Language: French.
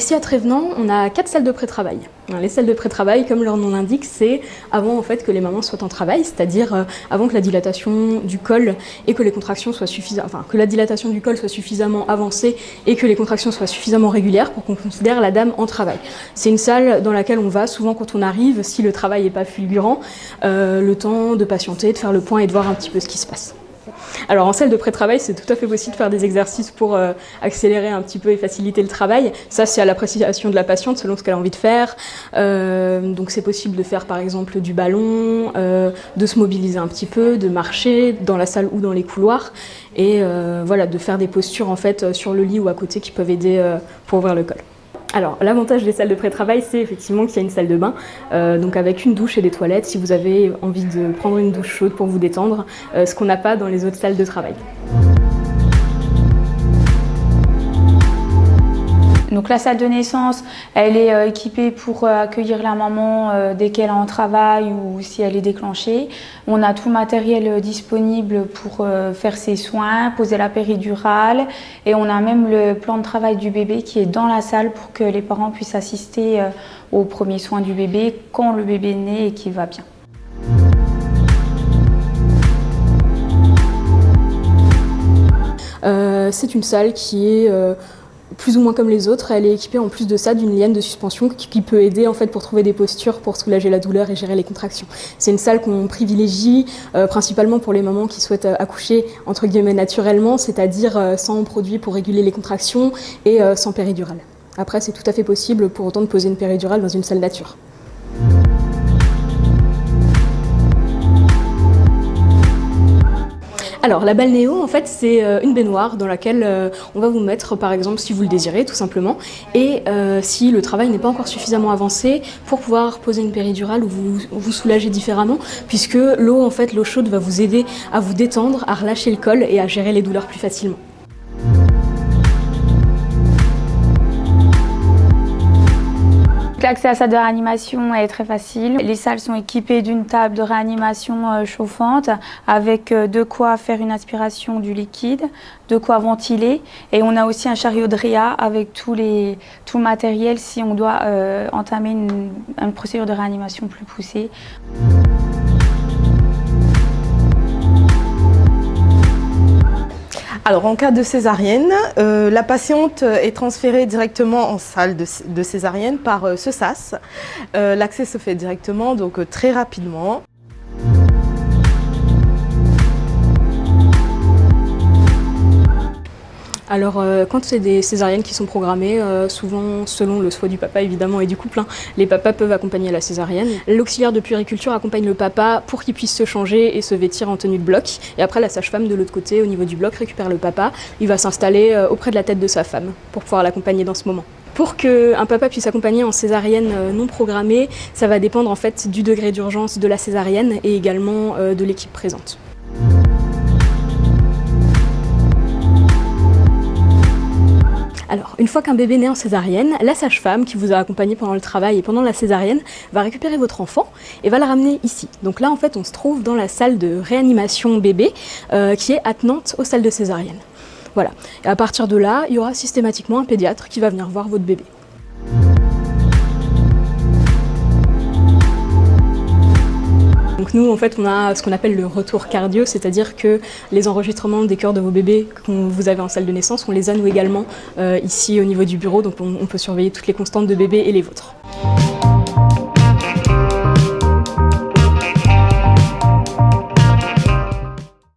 Ici à Trévenans, on a 4 salles de pré-travail. Les salles de pré-travail, comme leur nom l'indique, c'est avant en fait que les mamans soient en travail, c'est-à-dire avant que la dilatation du col et que les contractions soient que la dilatation du col soit suffisamment avancée et que les contractions soient suffisamment régulières pour qu'on considère la dame en travail. C'est une salle dans laquelle on va souvent quand on arrive, si le travail n'est pas fulgurant, le temps de patienter, de faire le point et de voir un petit peu ce qui se passe. Alors en salle de pré-travail, c'est tout à fait possible de faire des exercices pour accélérer un petit peu et faciliter le travail. Ça, c'est à l'appréciation de la patiente selon ce qu'elle a envie de faire. Donc c'est possible de faire par exemple du ballon, de se mobiliser un petit peu, de marcher dans la salle ou dans les couloirs et voilà, de faire des postures en fait sur le lit ou à côté qui peuvent aider pour ouvrir le col. Alors, l'avantage des salles de pré-travail, c'est effectivement qu'il y a une salle de bain, donc avec une douche et des toilettes, si vous avez envie de prendre une douche chaude pour vous détendre, ce qu'on n'a pas dans les autres salles de travail. Donc la salle de naissance, elle est équipée pour accueillir la maman dès qu'elle est en travail ou si elle est déclenchée. On a tout le matériel disponible pour faire ses soins, poser la péridurale et on a même le plan de travail du bébé qui est dans la salle pour que les parents puissent assister aux premiers soins du bébé quand le bébé est né et qu'il va bien. C'est une salle qui est plus ou moins comme les autres, elle est équipée en plus de ça d'une liane de suspension qui peut aider en fait pour trouver des postures pour soulager la douleur et gérer les contractions. C'est une salle qu'on privilégie principalement pour les mamans qui souhaitent accoucher entre guillemets naturellement, c'est-à-dire sans produit pour réguler les contractions et sans péridurale. Après, c'est tout à fait possible pour autant de poser une péridurale dans une salle nature. Alors la balnéo, en fait, c'est une baignoire dans laquelle on va vous mettre, par exemple, si vous le désirez, tout simplement, et si le travail n'est pas encore suffisamment avancé pour pouvoir poser une péridurale ou vous soulager différemment, puisque l'eau, en fait, l'eau chaude va vous aider à vous détendre, à relâcher le col et à gérer les douleurs plus facilement. L'accès à la salle de réanimation est très facile. Les salles sont équipées d'une table de réanimation chauffante avec de quoi faire une aspiration du liquide, de quoi ventiler et on a aussi un chariot de réa avec tout le matériel si on doit entamer une procédure de réanimation plus poussée. Alors en cas de césarienne, la patiente est transférée directement en salle de césarienne par ce sas. L'accès se fait directement, donc très rapidement. Alors quand c'est des césariennes qui sont programmées, souvent selon le souhait du papa évidemment et du couple, les papas peuvent accompagner la césarienne. L'auxiliaire de puériculture accompagne le papa pour qu'il puisse se changer et se vêtir en tenue de bloc. Et après la sage-femme de l'autre côté, au niveau du bloc, récupère le papa. Il va s'installer auprès de la tête de sa femme pour pouvoir l'accompagner dans ce moment. Pour qu'un papa puisse accompagner en césarienne non programmée, ça va dépendre en fait du degré d'urgence de la césarienne et également de l'équipe présente. Alors, une fois qu'un bébé naît en césarienne, la sage-femme qui vous a accompagné pendant le travail et pendant la césarienne va récupérer votre enfant et va la ramener ici. Donc là, en fait, on se trouve dans la salle de réanimation bébé qui est attenante aux salles de césarienne. Voilà. Et à partir de là, il y aura systématiquement un pédiatre qui va venir voir votre bébé. Donc nous, en fait, on a ce qu'on appelle le retour cardio, c'est-à-dire que les enregistrements des cœurs de vos bébés que vous avez en salle de naissance, on les a nous également ici au niveau du bureau, donc on peut surveiller toutes les constantes de bébé et les vôtres.